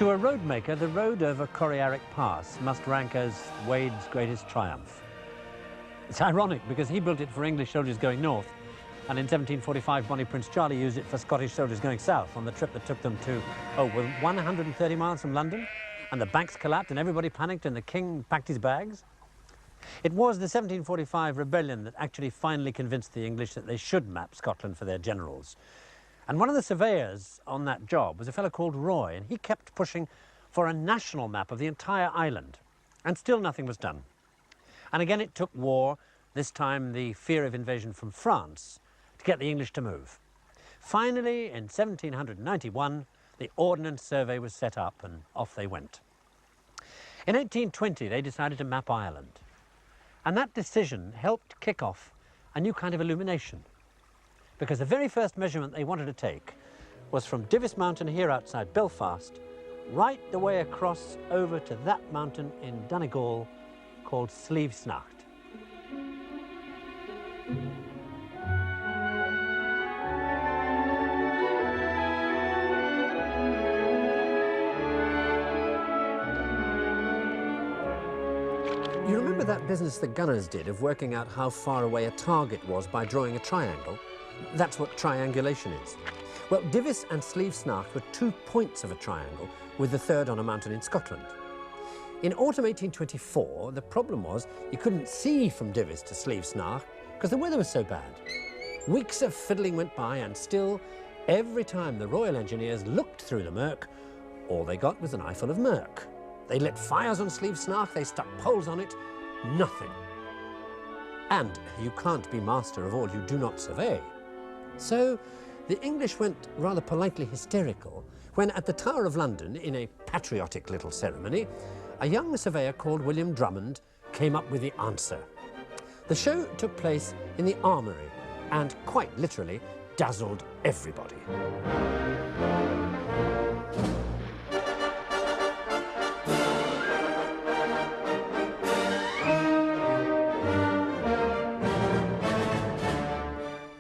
To a road maker, the road over Koryarek Pass must rank as Wade's greatest triumph. It's ironic because he built it for English soldiers going north, and in 1745 Bonnie Prince Charlie used it for Scottish soldiers going south on the trip that took them to, 130 miles from London, and the banks collapsed and everybody panicked and the king packed his bags. It was the 1745 rebellion that actually finally convinced the English that they should map Scotland for their generals. And one of the surveyors on that job was a fellow called Roy, and he kept pushing for a national map of the entire island. And still nothing was done. And again it took war, this time the fear of invasion from France, to get the English to move. Finally, in 1791, the Ordnance Survey was set up and off they went. In 1820, they decided to map Ireland. And that decision helped kick off a new kind of illumination. Because the very first measurement they wanted to take was from Divis Mountain here outside Belfast, right the way across over to that mountain in Donegal called Slieve Snacht. You remember that business the gunners did of working out how far away a target was by drawing a triangle? That's what triangulation is. Well, Divis and Slieve Snacht were 2 points of a triangle, with the third on a mountain in Scotland. In autumn 1824, the problem was you couldn't see from Divis to Slieve Snacht because the weather was so bad. Weeks of fiddling went by, and still, every time the Royal Engineers looked through the murk, all they got was an eyeful of murk. They lit fires on Slieve Snacht, they stuck poles on it, nothing. And you can't be master of all you do not survey. So the English went rather politely hysterical when at the Tower of London, in a patriotic little ceremony, a young surveyor called William Drummond came up with the answer. The show took place in the Armoury and quite literally dazzled everybody.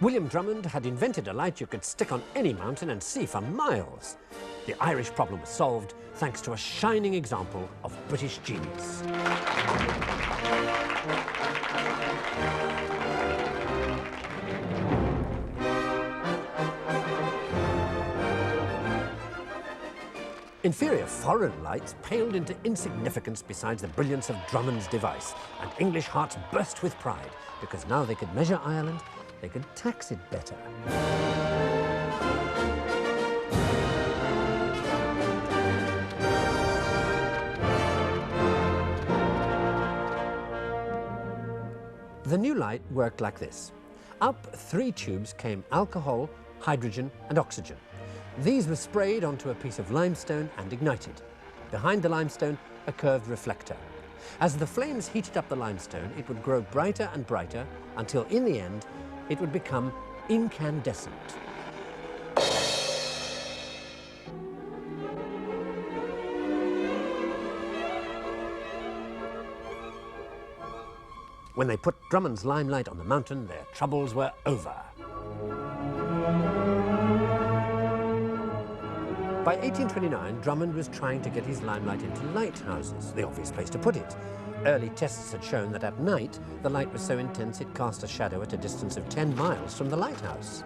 William Drummond had invented a light you could stick on any mountain and see for miles. The Irish problem was solved thanks to a shining example of British genius. Inferior foreign lights paled into insignificance beside the brilliance of Drummond's device, and English hearts burst with pride because now they could measure Ireland, they could tax it better. The new light worked like this. Up 3 tubes came alcohol, hydrogen and oxygen. These were sprayed onto a piece of limestone and ignited. Behind the limestone, a curved reflector. As the flames heated up the limestone, it would grow brighter and brighter until, in the end, it would become incandescent. When they put Drummond's limelight on the mountain, their troubles were over. By 1829, Drummond was trying to get his limelight into lighthouses, the obvious place to put it. Early tests had shown that at night, the light was so intense it cast a shadow at a distance of 10 miles from the lighthouse.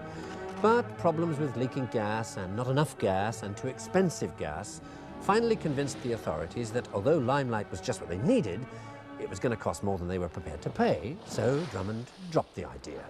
But problems with leaking gas and not enough gas and too expensive gas finally convinced the authorities that although limelight was just what they needed, it was going to cost more than they were prepared to pay, so Drummond dropped the idea.